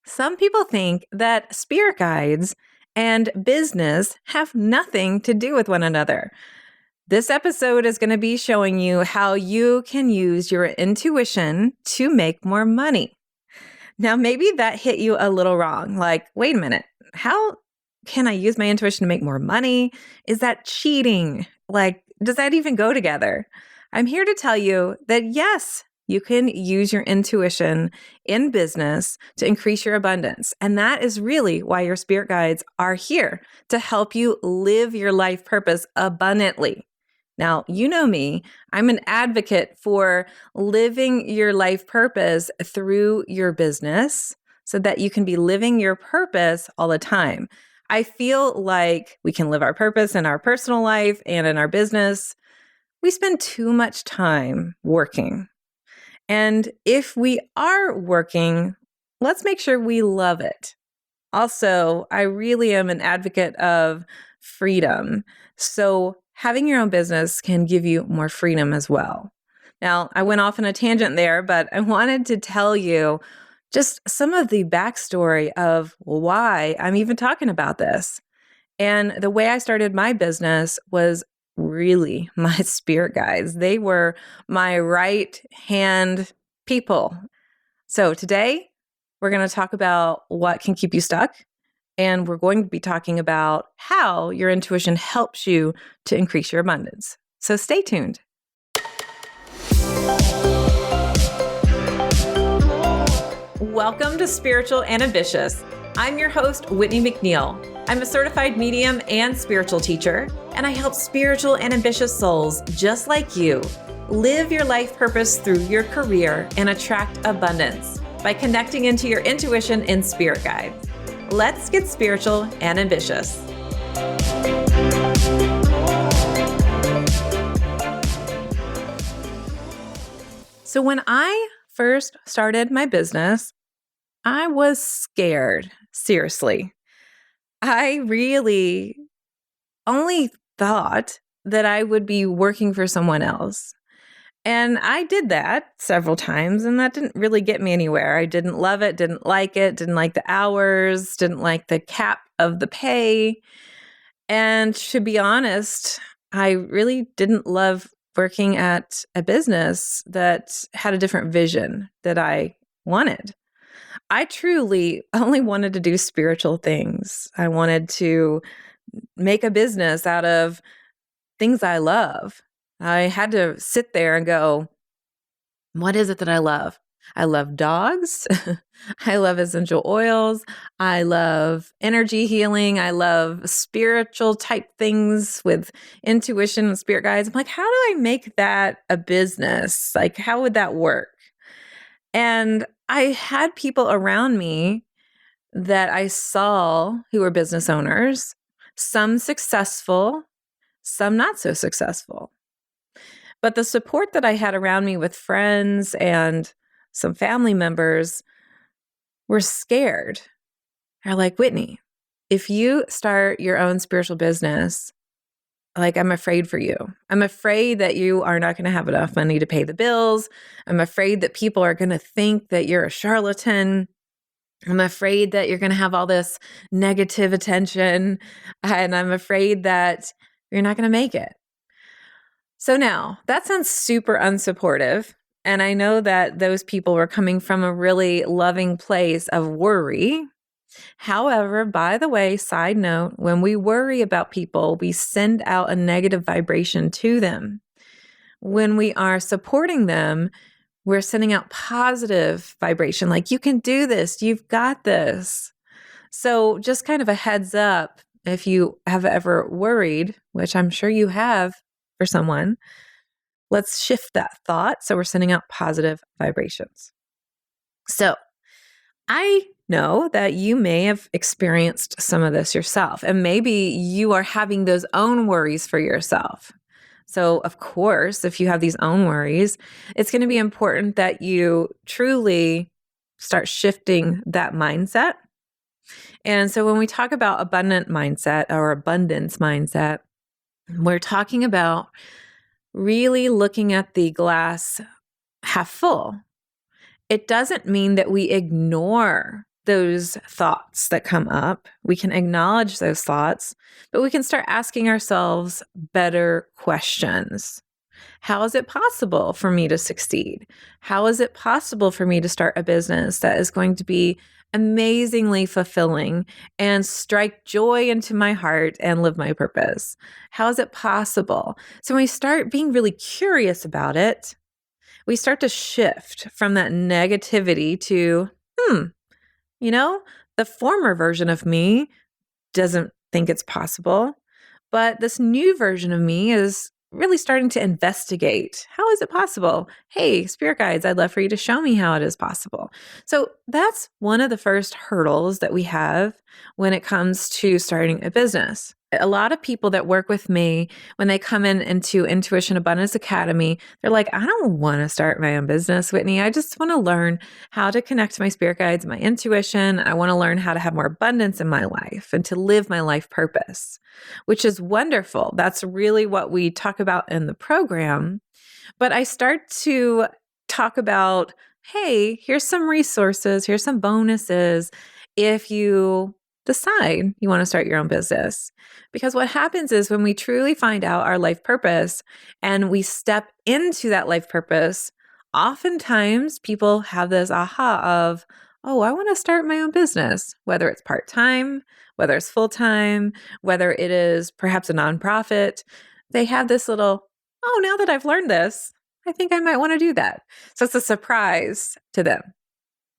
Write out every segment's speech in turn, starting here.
Some people think that spirit guides and business have nothing to do with one another. This episode is going to be showing you how you can use your intuition to make more money. Now, maybe that hit you a little wrong. Like, wait a minute, how can I use my intuition to make more money? Is that cheating? Like, does that even go together? I'm here to tell you that yes, you can use your intuition in business to increase your abundance. And that is really why your spirit guides are here to help you live your life purpose abundantly. Now, you know me, I'm an advocate for living your life purpose through your business so that you can be living your purpose all the time. I feel like we can live our purpose in our personal life and in our business. We spend too much time working. And if we are working, let's make sure we love it. Also, I really am an advocate of freedom. So having your own business can give you more freedom as well. Now, I went off on a tangent there, but I wanted to tell you just some of the backstory of why I'm even talking about this. And the way I started my business was really my spirit guides. They were my right hand people. So today, we're going to talk about what can keep you stuck. And we're going to be talking about how your intuition helps you to increase your abundance. So stay tuned. Welcome to Spiritual and Ambitious. I'm your host, Whitney McNeil. I'm a certified medium and spiritual teacher, and I help spiritual and ambitious souls just like you live your life purpose through your career and attract abundance by connecting into your intuition and spirit guides. Let's get spiritual and ambitious. So when I first started my business, I was scared. Seriously. I really only thought that I would be working for someone else. And I did that several times, and that didn't really get me anywhere. I didn't love it, didn't like the hours, didn't like the cap of the pay. And to be honest, I really didn't love working at a business that had a different vision that I wanted. I truly only wanted to do spiritual things. I wanted to make a business out of things I love. I had to sit there and go, what is it that I love? I love dogs. I love essential oils. I love energy healing. I love spiritual type things with intuition and spirit guides. I'm like, how do I make that a business? Like, how would that work? And I had people around me that I saw who were business owners, some successful, some not so successful. But the support that I had around me with friends and some family members were scared. They're like, Whitney, if you start your own spiritual business, like, I'm afraid for you. I'm afraid that you are not going to have enough money to pay the bills. I'm afraid that people are going to think that you're a charlatan. I'm afraid that you're going to have all this negative attention. And I'm afraid that you're not going to make it. So now that sounds super unsupportive. And I know that those people were coming from a really loving place of worry. However, by the way, side note, when we worry about people, we send out a negative vibration to them. When we are supporting them, we're sending out positive vibration, like, you can do this, you've got this. So just kind of a heads up, if you have ever worried, which I'm sure you have for someone, let's shift that thought. So we're sending out positive vibrations. So I know that you may have experienced some of this yourself, and maybe you are having those own worries for yourself. So of course, if you have these own worries, it's going to be important that you truly start shifting that mindset. And so when we talk about abundant mindset or abundance mindset, we're talking about really looking at the glass half full. It doesn't mean that we ignore those thoughts that come up. We can acknowledge those thoughts, but we can start asking ourselves better questions. How is it possible for me to succeed? How is it possible for me to start a business that is going to be amazingly fulfilling and strike joy into my heart and live my purpose? How is it possible? So when we start being really curious about it, we start to shift from that negativity to, you know, the former version of me doesn't think it's possible, but this new version of me is really starting to investigate. How is it possible? Hey, spirit guides, I'd love for you to show me how it is possible. So that's one of the first hurdles that we have when it comes to starting a business. A lot of people that work with me, when they come into Intuition Abundance Academy, they're like, I don't want to start my own business, Whitney. I just want to learn how to connect to my spirit guides, my intuition. I want to learn how to have more abundance in my life and to live my life purpose, which is wonderful. That's really what we talk about in the program. But I start to talk about, hey, here's some resources, here's some bonuses if you decide you want to start your own business. Because what happens is when we truly find out our life purpose and we step into that life purpose, oftentimes people have this aha of, oh, I want to start my own business, whether it's part-time, whether it's full-time, whether it is perhaps a nonprofit. They have this little, oh, now that I've learned this, I think I might want to do that. So it's a surprise to them.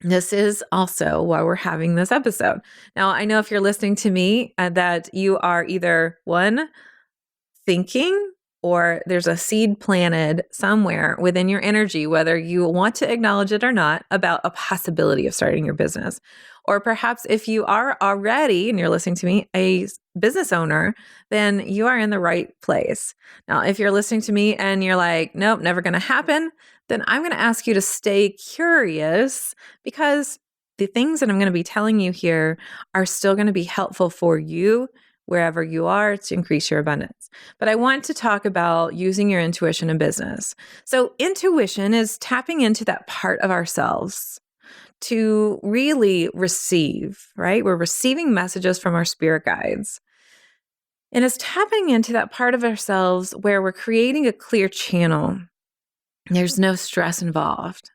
This is also why we're having this episode. Now, I know if you're listening to me that you are either one, thinking, or there's a seed planted somewhere within your energy, whether you want to acknowledge it or not, about a possibility of starting your business. Or perhaps if you are already, and you're listening to me, a business owner, then you are in the right place. Now, if you're listening to me and you're like, nope, never going to happen, then I'm going to ask you to stay curious, because the things that I'm going to be telling you here are still going to be helpful for you wherever you are to increase your abundance. But I want to talk about using your intuition in business. So intuition is tapping into that part of ourselves to really receive, right? We're receiving messages from our spirit guides. And it's tapping into that part of ourselves where we're creating a clear channel. There's no stress involved.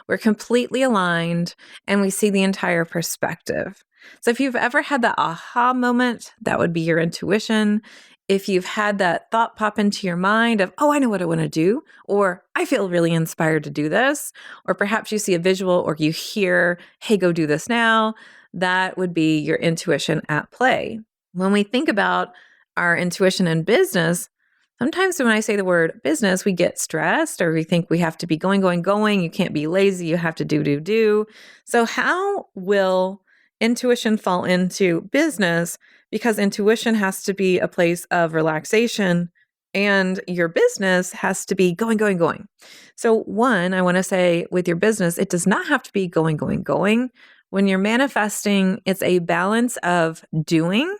We're completely aligned and we see the entire perspective. So if you've ever had that aha moment, that would be your intuition. If you've had that thought pop into your mind of, oh, I know what I want to do, or I feel really inspired to do this, or perhaps you see a visual or you hear, hey, go do this now, that would be your intuition at play. When we think about our intuition in business, sometimes when I say the word business, we get stressed or we think we have to be going. You can't be lazy. You have to do. So how will intuition fall into business? Because intuition has to be a place of relaxation and your business has to be going. So one, I want to say with your business, it does not have to be going. When you're manifesting, it's a balance of doing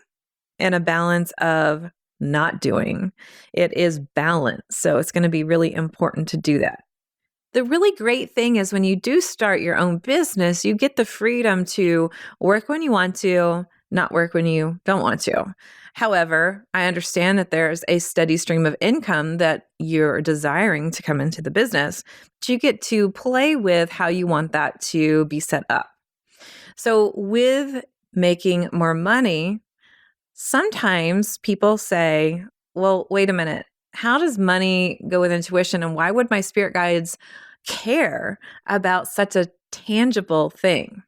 and a balance of not doing. It is balance. So it's going to be really important to do that. The really great thing is when you do start your own business, you get the freedom to work when you want to, not work when you don't want to. However, I understand that there's a steady stream of income that you're desiring to come into the business, but you get to play with how you want that to be set up. So with making more money, sometimes people say, well, wait a minute. How does money go with intuition? And why would my spirit guides care about such a tangible thing?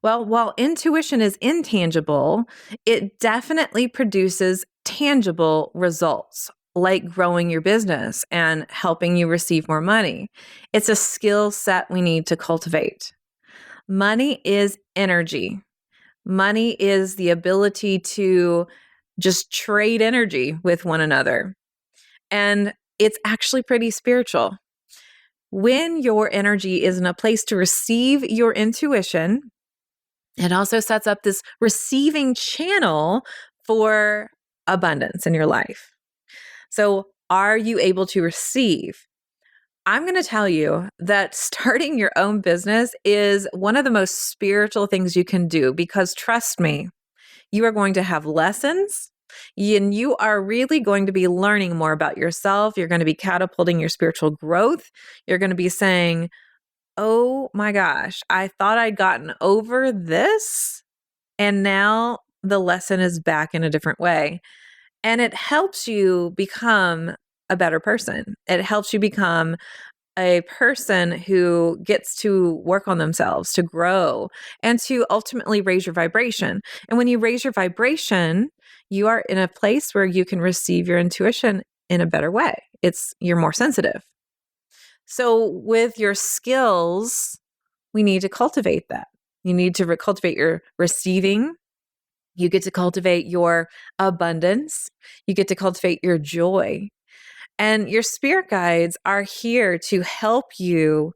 Well, while intuition is intangible, it definitely produces tangible results, like growing your business and helping you receive more money. It's a skill set we need to cultivate. Money is energy. Money is the ability to just trade energy with one another. And it's actually pretty spiritual. When your energy is in a place to receive your intuition, it also sets up this receiving channel for abundance in your life. So are you able to receive? I'm going to tell you that starting your own business is one of the most spiritual things you can do because trust me, you are going to have lessons and you are really going to be learning more about yourself. You're going to be catapulting your spiritual growth. You're going to be saying, oh my gosh, I thought I'd gotten over this. And now the lesson is back in a different way. And it helps you become a better person. It helps you become a person who gets to work on themselves, to grow, and to ultimately raise your vibration. And when you raise your vibration, you are in a place where you can receive your intuition in a better way. You're more sensitive. So with your skills, we need to cultivate that. You need to cultivate your receiving. You get to cultivate your abundance. You get to cultivate your joy. And your spirit guides are here to help you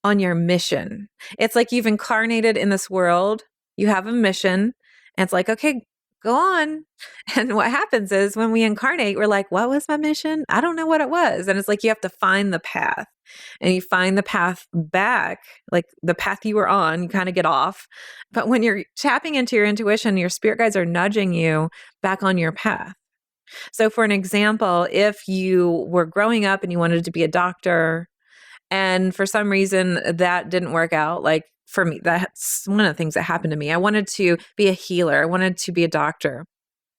on your mission. It's like you've incarnated in this world, you have a mission, and it's like, okay, go on. And what happens is when we incarnate, we're like, what was my mission? I don't know what it was. And it's like you have to find the path. And you find the path back, like the path you were on, you kind of get off. But when you're tapping into your intuition, your spirit guides are nudging you back on your path. So, for an example, if you were growing up and you wanted to be a doctor, and for some reason that didn't work out, like for me, that's one of the things that happened to me. I wanted to be a healer, I wanted to be a doctor.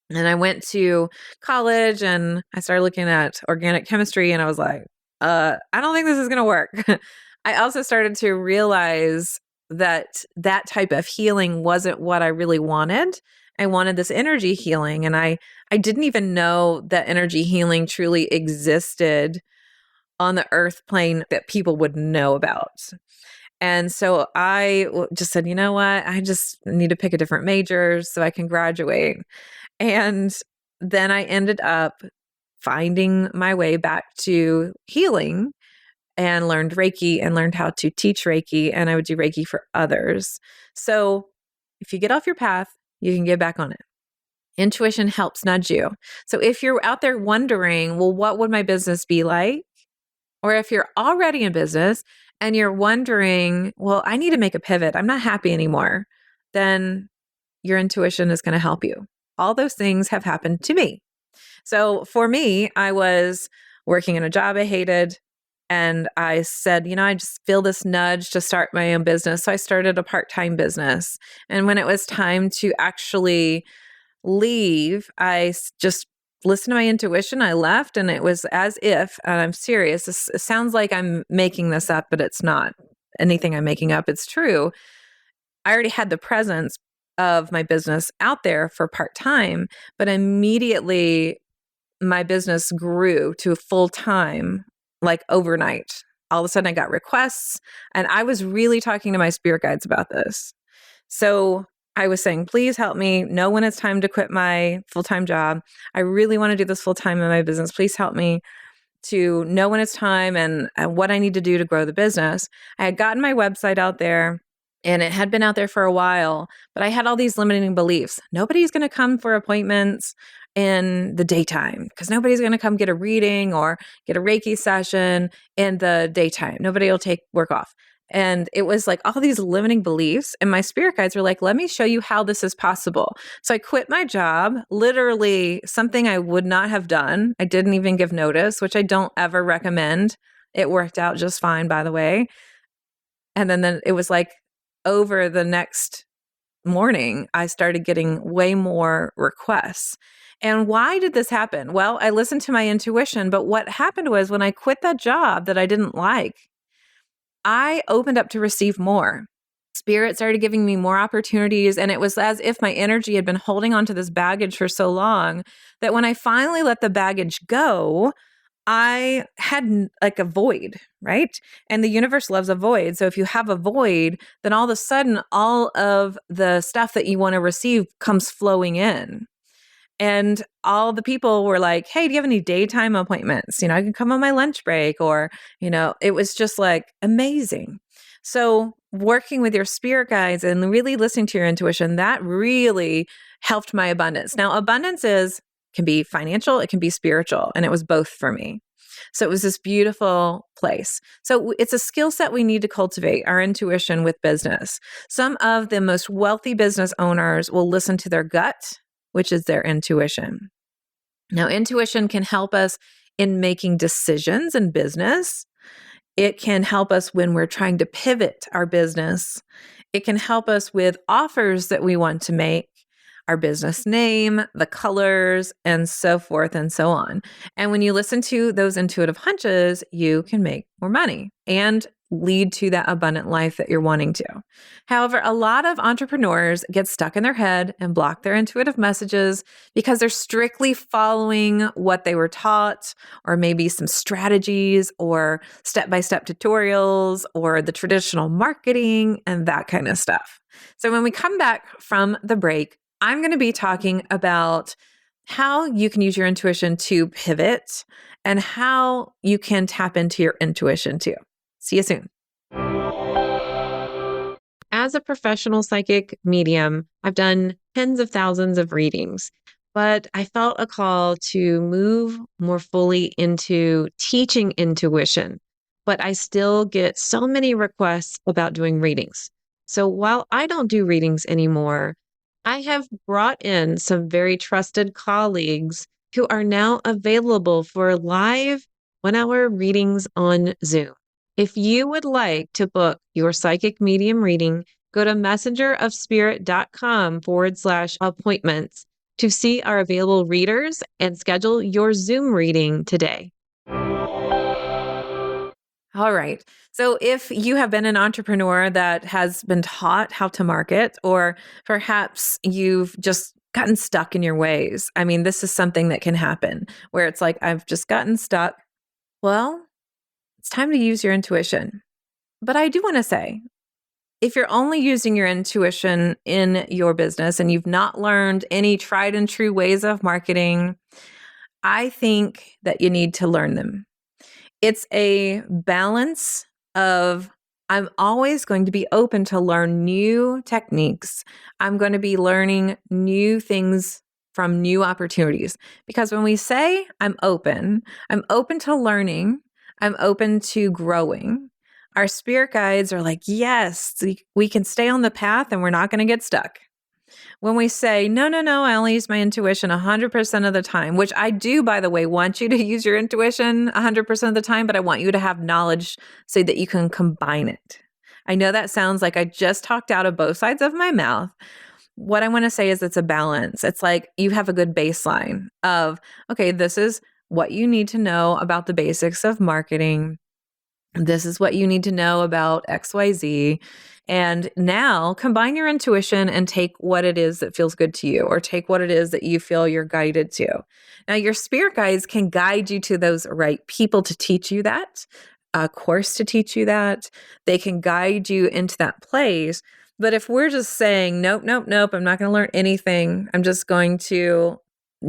And I went to college and I started looking at organic chemistry, and I was like, I don't think this is going to work. I also started to realize that that type of healing wasn't what I really wanted. I wanted this energy healing, and I didn't even know that energy healing truly existed on the earth plane that people would know about. And so I just said, you know what? I just need to pick a different major so I can graduate. And then I ended up finding my way back to healing and learned Reiki and learned how to teach Reiki, and I would do Reiki for others. So if you get off your path, you can get back on it. Intuition helps nudge you. So if you're out there wondering, well, what would my business be like? Or if you're already in business and you're wondering, well, I need to make a pivot, I'm not happy anymore, then your intuition is going to help you. All those things have happened to me. So for me, I was working in a job I hated, and I said, I just feel this nudge to start my own business. So I started a part-time business. And when it was time to actually leave, I just listened to my intuition. I left, and it was as if, and I'm serious, this sounds like I'm making this up, but it's not anything I'm making up. It's true. I already had the presence of my business out there for part-time, but immediately my business grew to full-time, like overnight. All of a sudden I got requests, and I was really talking to my spirit guides about this. So I was saying, please help me know when it's time to quit my full-time job. I really want to do this full-time in my business. Please help me to know when it's time and what I need to do to grow the business. I had gotten my website out there, and it had been out there for a while, but I had all these limiting beliefs. Nobody's going to come for appointments in the daytime because nobody's going to come get a reading or get a Reiki session in the daytime. Nobody will take work off. And it was like all these limiting beliefs. And my spirit guides were like, let me show you how this is possible. So I quit my job, literally something I would not have done. I didn't even give notice, which I don't ever recommend. It worked out just fine, by the way. And then it was like over the next morning, I started getting way more requests. And why did this happen? Well, I listened to my intuition, but what happened was when I quit that job that I didn't like, I opened up to receive more. Spirit started giving me more opportunities, and it was as if my energy had been holding onto this baggage for so long that when I finally let the baggage go, I had like a void, right? And the universe loves a void. So if you have a void, then all of a sudden, all of the stuff that you want to receive comes flowing in. And all the people were like, hey, do you have any daytime appointments? I can come on my lunch break, or, it was just like amazing. So working with your spirit guides and really listening to your intuition, that really helped my abundance. Now, abundance can be financial, it can be spiritual, and it was both for me. So it was this beautiful place. So it's a skill set we need to cultivate, our intuition with business. Some of the most wealthy business owners will listen to their gut, which is their intuition. Now, intuition can help us in making decisions in business. It can help us when we're trying to pivot our business. It can help us with offers that we want to make, our business name, the colors, and so forth and so on. And when you listen to those intuitive hunches, you can make more money and lead to that abundant life that you're wanting to. However, a lot of entrepreneurs get stuck in their head and block their intuitive messages because they're strictly following what they were taught, or maybe some strategies or step-by-step tutorials or the traditional marketing and that kind of stuff. So when we come back from the break, I'm going to be talking about how you can use your intuition to pivot and how you can tap into your intuition too. See you soon. As a professional psychic medium, I've done tens of thousands of readings, but I felt a call to move more fully into teaching intuition. But I still get so many requests about doing readings. So while I don't do readings anymore, I have brought in some very trusted colleagues who are now available for live 1-hour readings on Zoom. If you would like to book your psychic medium reading, go to messengerofspirit.com/appointments to see our available readers and schedule your Zoom reading today. All right. So if you have been an entrepreneur that has been taught how to market, or perhaps you've just gotten stuck in your ways, I mean, this is something that can happen where it's like, I've just gotten stuck. Well, it's time to use your intuition. But I do want to say, if you're only using your intuition in your business and you've not learned any tried and true ways of marketing, I think that you need to learn them. It's a balance of, I'm always going to be open to learn new techniques. I'm going to be learning new things from new opportunities. Because when we say I'm open to learning, I'm open to growing. Our spirit guides are like, yes, we can stay on the path and we're not going to get stuck. When we say, no, I only use my intuition 100% of the time, which I do, by the way, want you to use your intuition 100% of the time, but I want you to have knowledge so that you can combine it. I know that sounds like I just talked out of both sides of my mouth. What I want to say is it's a balance. It's like you have a good baseline of, okay, this is what you need to know about the basics of marketing. This is what you need to know about XYZ. And now combine your intuition and take what it is that feels good to you, or take what it is that you feel you're guided to. Now, your spirit guides can guide you to those right people to teach you that, a course to teach you that. They can guide you into that place. But if we're just saying, nope, I'm not going to learn anything, I'm just going to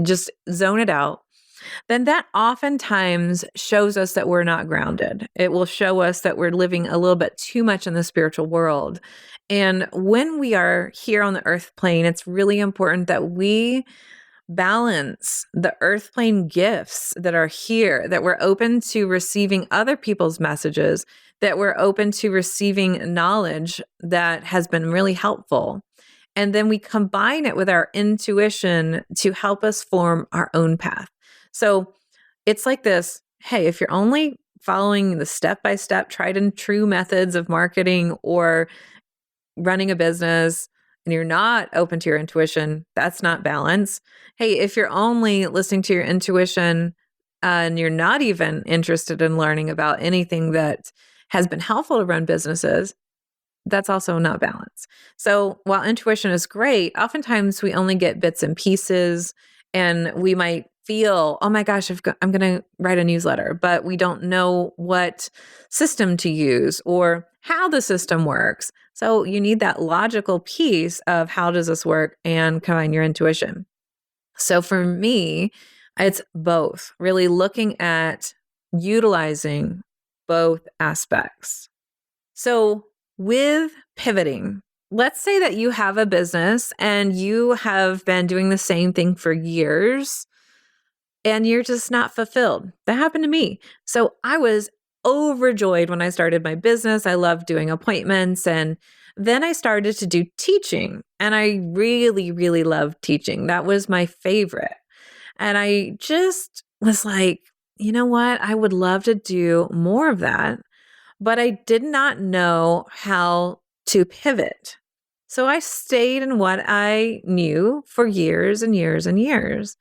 just zone it out, then that oftentimes shows us that we're not grounded. It will show us that we're living a little bit too much in the spiritual world. And when we are here on the earth plane, it's really important that we balance the earth plane gifts that are here, that we're open to receiving other people's messages, that we're open to receiving knowledge that has been really helpful. And then we combine it with our intuition to help us form our own path. So it's like this, hey, if you're only following the step-by-step tried and true methods of marketing or running a business and you're not open to your intuition, that's not balance. Hey, if you're only listening to your intuition and you're not even interested in learning about anything that has been helpful to run businesses, that's also not balance. So while intuition is great, oftentimes we only get bits and pieces, and we might feel, oh my gosh, I'm going to write a newsletter, but we don't know what system to use or how the system works. So you need that logical piece of how does this work and combine your intuition. So for me, it's both, really looking at utilizing both aspects. So with pivoting, let's say that you have a business and you have been doing the same thing for years. and you're just not fulfilled. That happened to me. So I was overjoyed when I started my business. I loved doing appointments. And then I started to do teaching. And I really, really loved teaching. That was my favorite. And I just was like, you know what? I would love to do more of that. But I did not know how to pivot. So I stayed in what I knew for years and years and years.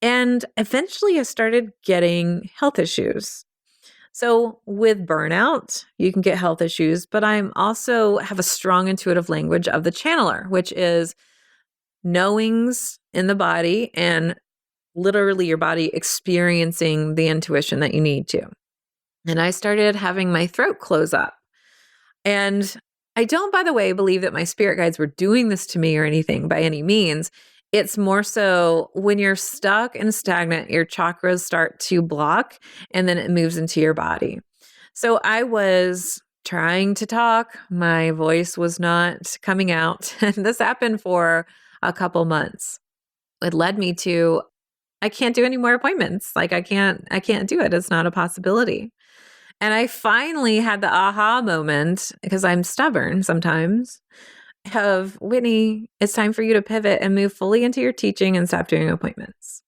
And eventually I started getting health issues. So with burnout, you can get health issues, but I'm also have a strong intuitive language of the channeler, which is knowings in the body and literally your body experiencing the intuition that you need to. And I started having my throat close up. And I don't, by the way, believe that my spirit guides were doing this to me or anything by any means. It's more so when you're stuck and stagnant, your chakras start to block and then it moves into your body. So I was trying to talk. My voice was not coming out. And this happened for a couple months. It led me to, I can't do any more appointments. Like I can't do it. It's not a possibility. And I finally had the aha moment because I'm stubborn sometimes of Whitney, it's time for you to pivot and move fully into your teaching and stop doing appointments.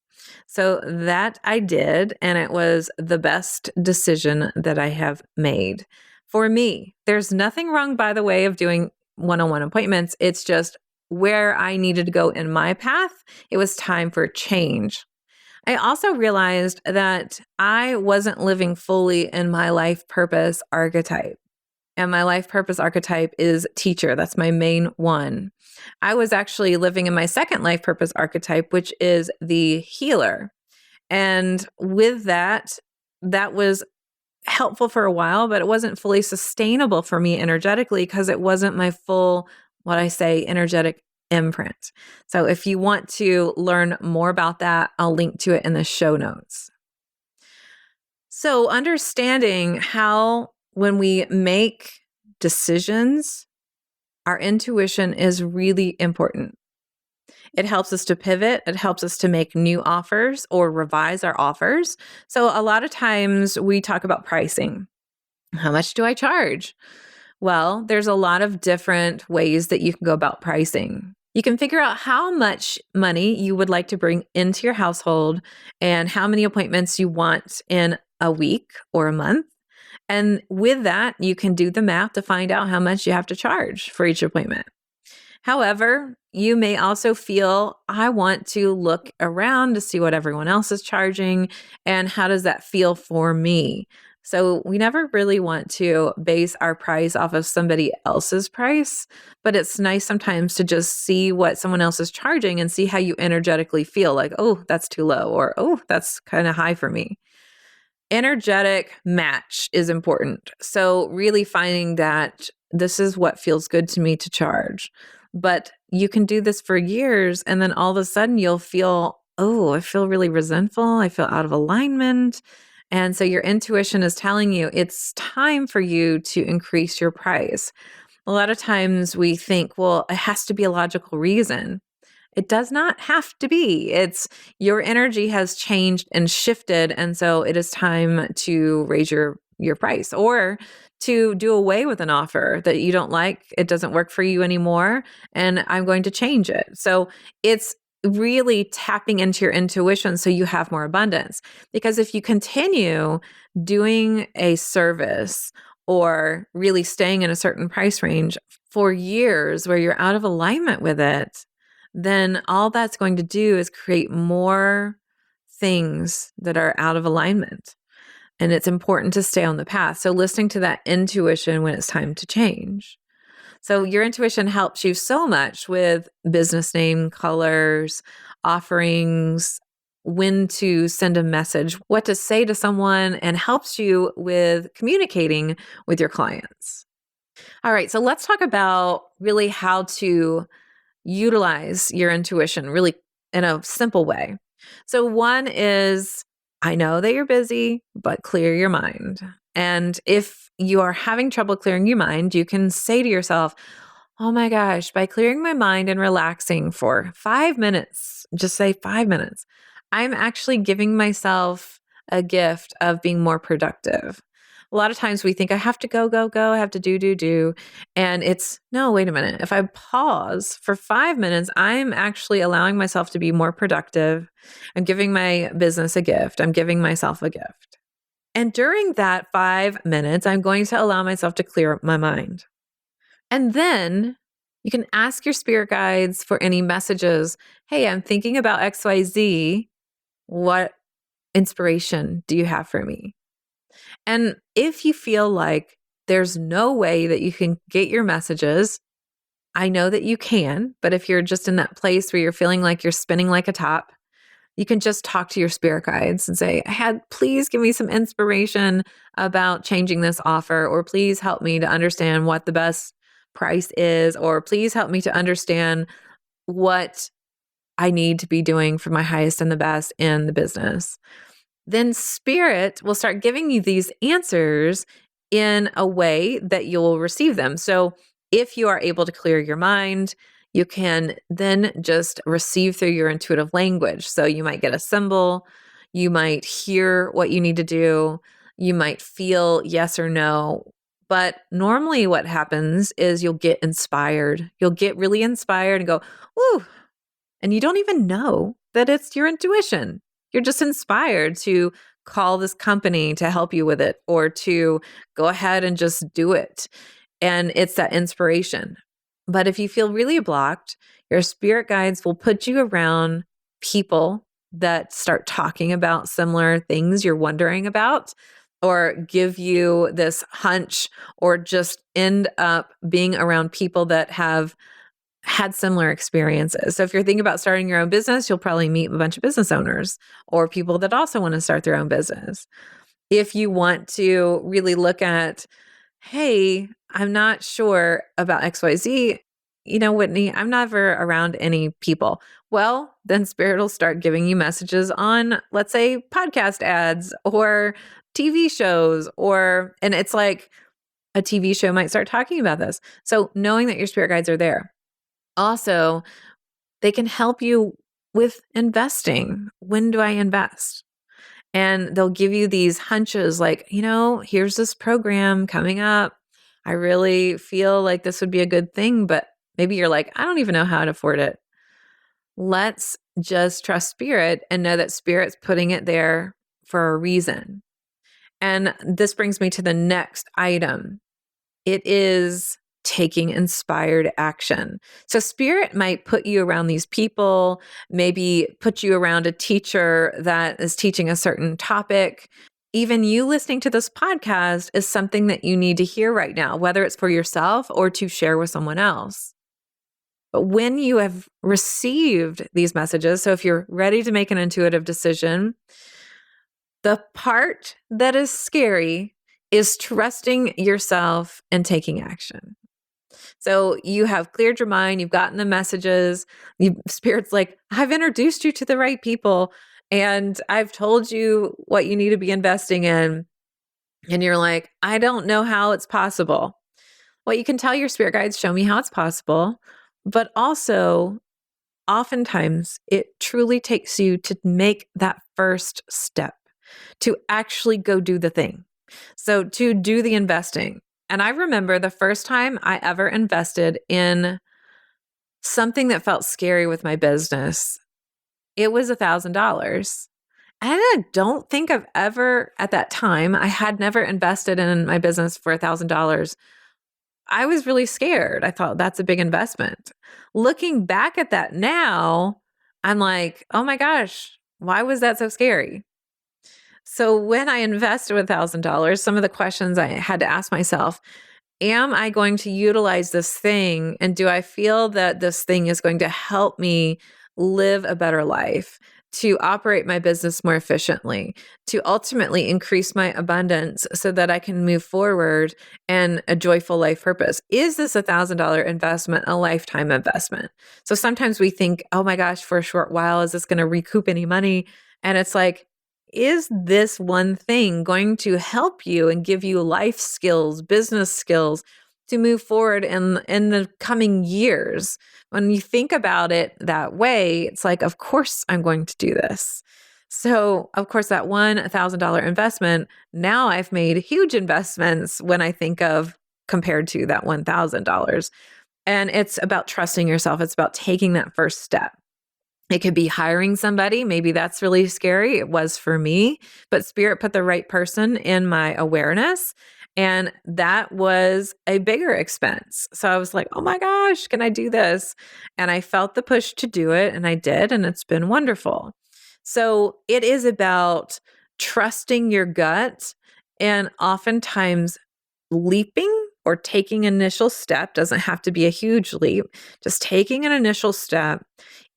So that I did. And it was the best decision that I have made for me. There's nothing wrong, by the way, of doing one-on-one appointments. It's just where I needed to go in my path. It was time for change. I also realized that I wasn't living fully in my life purpose archetype. And my life purpose archetype is teacher. That's my main one. I was actually living in my second life purpose archetype, which is the healer. And with that, that was helpful for a while, but it wasn't fully sustainable for me energetically because it wasn't my full, what I say, energetic imprint. So if you want to learn more about that, I'll link to it in the show notes. So understanding how when we make decisions, our intuition is really important. It helps us to pivot. It helps us to make new offers or revise our offers. So a lot of times we talk about pricing. How much do I charge? Well, there's a lot of different ways that you can go about pricing. You can figure out how much money you would like to bring into your household and how many appointments you want in a week or a month. And with that, you can do the math to find out how much you have to charge for each appointment. However, you may also feel, I want to look around to see what everyone else is charging and how does that feel for me? So we never really want to base our price off of somebody else's price, but it's nice sometimes to just see what someone else is charging and see how you energetically feel like, oh, that's too low, or oh, that's kind of high for me. Energetic match is important. So really finding that this is what feels good to me to charge. But you can do this for years and then all of a sudden you'll feel, oh, I feel really resentful. I feel out of alignment. And so your intuition is telling you it's time for you to increase your price. A lot of times we think, well, it has to be a logical reason. It does not have to be. It's your energy has changed and shifted. And so it is time to raise your price or to do away with an offer that you don't like. It doesn't work for you anymore. And I'm going to change it. So it's really tapping into your intuition so you have more abundance. Because if you continue doing a service or really staying in a certain price range for years where you're out of alignment with it, then all that's going to do is create more things that are out of alignment. And it's important to stay on the path. So listening to that intuition when it's time to change. So your intuition helps you so much with business name, colors, offerings, when to send a message, what to say to someone, and helps you with communicating with your clients. All right, so let's talk about really how to utilize your intuition really in a simple way. So one is, I know that you're busy, but clear your mind. And if you are having trouble clearing your mind, you can say to yourself, oh my gosh, by clearing my mind and relaxing for 5 minutes, just say 5 minutes, I'm actually giving myself a gift of being more productive. A lot of times we think I have to go, go, go, I have to do, do, do. And it's no, wait a minute. If I pause for 5 minutes, I'm actually allowing myself to be more productive. I'm giving my business a gift. I'm giving myself a gift. And during that 5 minutes, I'm going to allow myself to clear up my mind. And then you can ask your spirit guides for any messages. Hey, I'm thinking about XYZ. What inspiration do you have for me? And if you feel like there's no way that you can get your messages, I know that you can, but if you're just in that place where you're feeling like you're spinning like a top, you can just talk to your spirit guides and say, please give me some inspiration about changing this offer, or please help me to understand what the best price is, or please help me to understand what I need to be doing for my highest and the best in the business. Then spirit will start giving you these answers in a way that you'll receive them. So if you are able to clear your mind, you can then just receive through your intuitive language. So you might get a symbol, you might hear what you need to do, you might feel yes or no. But normally what happens is you'll get inspired. You'll get really inspired and go, "Ooh," and you don't even know that it's your intuition. You're just inspired to call this company to help you with it, or to go ahead and just do it. And it's that inspiration. But if you feel really blocked, your spirit guides will put you around people that start talking about similar things you're wondering about, or give you this hunch, or just end up being around people that have had similar experiences. So if you're thinking about starting your own business, you'll probably meet a bunch of business owners or people that also want to start their own business. If you want to really look at, hey, I'm not sure about XYZ, Whitney, I'm never around any people. Well, then Spirit will start giving you messages on, let's say, podcast ads or TV shows, and it's like a TV show might start talking about this. So knowing that your spirit guides are there. Also, they can help you with investing. When do I invest? And they'll give you these hunches like, here's this program coming up. I really feel like this would be a good thing, but maybe you're like, I don't even know how to afford it. Let's just trust Spirit and know that Spirit's putting it there for a reason. And this brings me to the next item. It is taking inspired action. So Spirit might put you around these people, maybe put you around a teacher that is teaching a certain topic. Even you listening to this podcast is something that you need to hear right now, whether it's for yourself or to share with someone else. But when you have received these messages, so if you're ready to make an intuitive decision, the part that is scary is trusting yourself and taking action. So you have cleared your mind, you've gotten the messages, Spirit's like, I've introduced you to the right people, and I've told you what you need to be investing in. And you're like, I don't know how it's possible. Well, you can tell your spirit guides, show me how it's possible. But also, oftentimes, it truly takes you to make that first step, to actually go do the thing. So to do the investing. And I remember the first time I ever invested in something that felt scary with my business, it was $1,000. And I don't think I've ever, at that time, I had never invested in my business for $1,000. I was really scared. I thought that's a big investment. Looking back at that now, I'm like, oh my gosh, why was that so scary? So when I invested $1,000, some of the questions I had to ask myself, am I going to utilize this thing? And do I feel that this thing is going to help me live a better life, to operate my business more efficiently, to ultimately increase my abundance so that I can move forward and a joyful life purpose? Is this $1,000 investment a lifetime investment? So sometimes we think, oh my gosh, for a short while, is this going to recoup any money? And it's like, is this one thing going to help you and give you life skills, business skills to move forward in the coming years. When you think about it that way, it's like, of course I'm going to do this. So, of course, that $1,000 investment, now I've made huge investments when I think of compared to that $1,000. And it's about trusting yourself. It's about taking that first step. It could be hiring somebody. Maybe that's really scary. It was for me, but Spirit put the right person in my awareness. And that was a bigger expense. So I was like, oh my gosh, can I do this? And I felt the push to do it, and I did, and it's been wonderful. So it is about trusting your gut, and oftentimes leaping or taking initial step doesn't have to be a huge leap, just taking an initial step,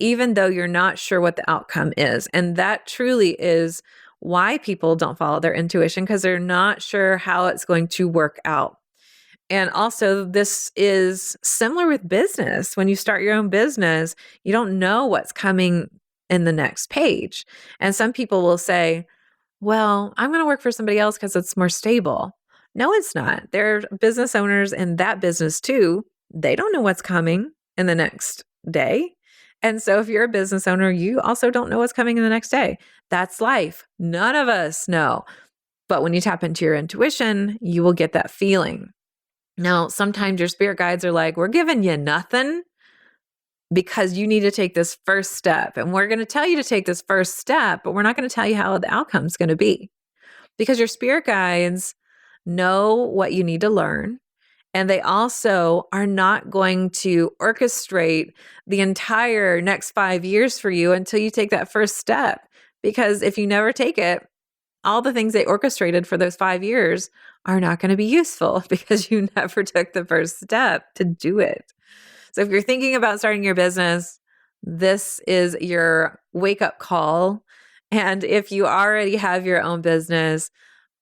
even though you're not sure what the outcome is. And that truly is why people don't follow their intuition, because they're not sure how it's going to work out. And also, this is similar with business. When you start your own business, you don't know what's coming in the next page. And some people will say, well, I'm going to work for somebody else because it's more stable. No, it's not. There are business owners in that business too. They don't know what's coming in the next day. And so if you're a business owner, you also don't know what's coming in the next day. That's life. None of us know. But when you tap into your intuition, you will get that feeling. Now, sometimes your spirit guides are like, we're giving you nothing because you need to take this first step. And we're going to tell you to take this first step, but we're not going to tell you how the outcome is going to be. Because your spirit guides know what you need to learn. And they also are not going to orchestrate the entire next 5 years for you until you take that first step. Because if you never take it, all the things they orchestrated for those 5 years are not going to be useful because you never took the first step to do it. So if you're thinking about starting your business, this is your wake-up call. And if you already have your own business,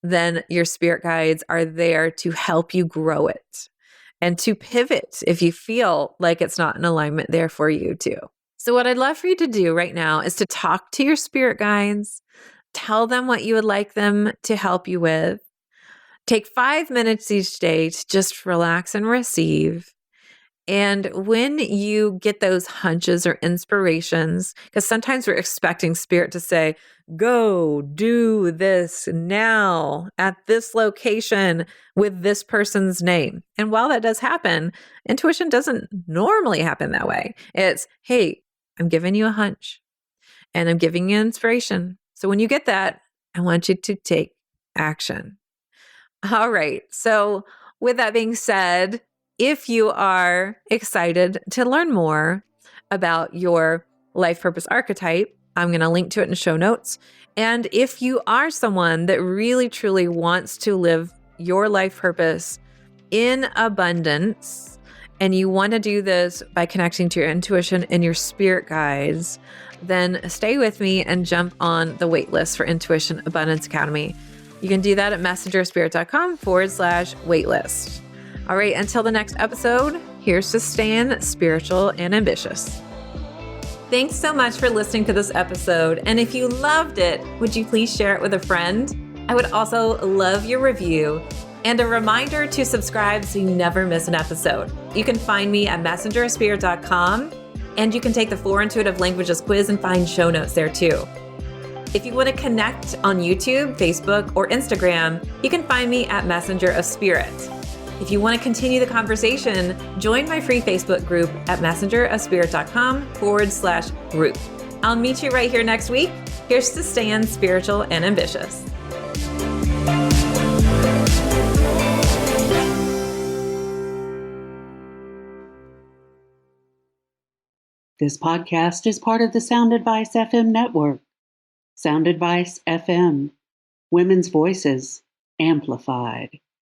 then your spirit guides are there to help you grow it and to pivot if you feel like it's not in alignment there for you too. So what I'd love for you to do right now is to talk to your spirit guides, tell them what you would like them to help you with. Take 5 minutes each day to just relax and receive. And when you get those hunches or inspirations, because sometimes we're expecting spirit to say, go do this now at this location with this person's name. And while that does happen, intuition doesn't normally happen that way. It's, hey, I'm giving you a hunch and I'm giving you inspiration. So when you get that, I want you to take action. All right. So with that being said, if you are excited to learn more about your life purpose archetype, I'm going to link to it in the show notes. And if you are someone that really, truly wants to live your life purpose in abundance, and you want to do this by connecting to your intuition and your spirit guides, then stay with me and jump on the waitlist for Intuition Abundance Academy. You can do that at messengerspirit.com/waitlist. All right, until the next episode, here's to staying spiritual and ambitious. Thanks so much for listening to this episode. And if you loved it, would you please share it with a friend? I would also love your review and a reminder to subscribe so you never miss an episode. You can find me at messengerspirit.com, and you can take the 4 Intuitive Languages quiz and find show notes there too. If you want to connect on YouTube, Facebook, or Instagram, you can find me at Messenger of Spirit. If you want to continue the conversation, join my free Facebook group at messengerofspirit.com/group. I'll meet you right here next week. Here's to staying spiritual and ambitious. This podcast is part of the Sound Advice FM network. Sound Advice FM. Women's voices amplified.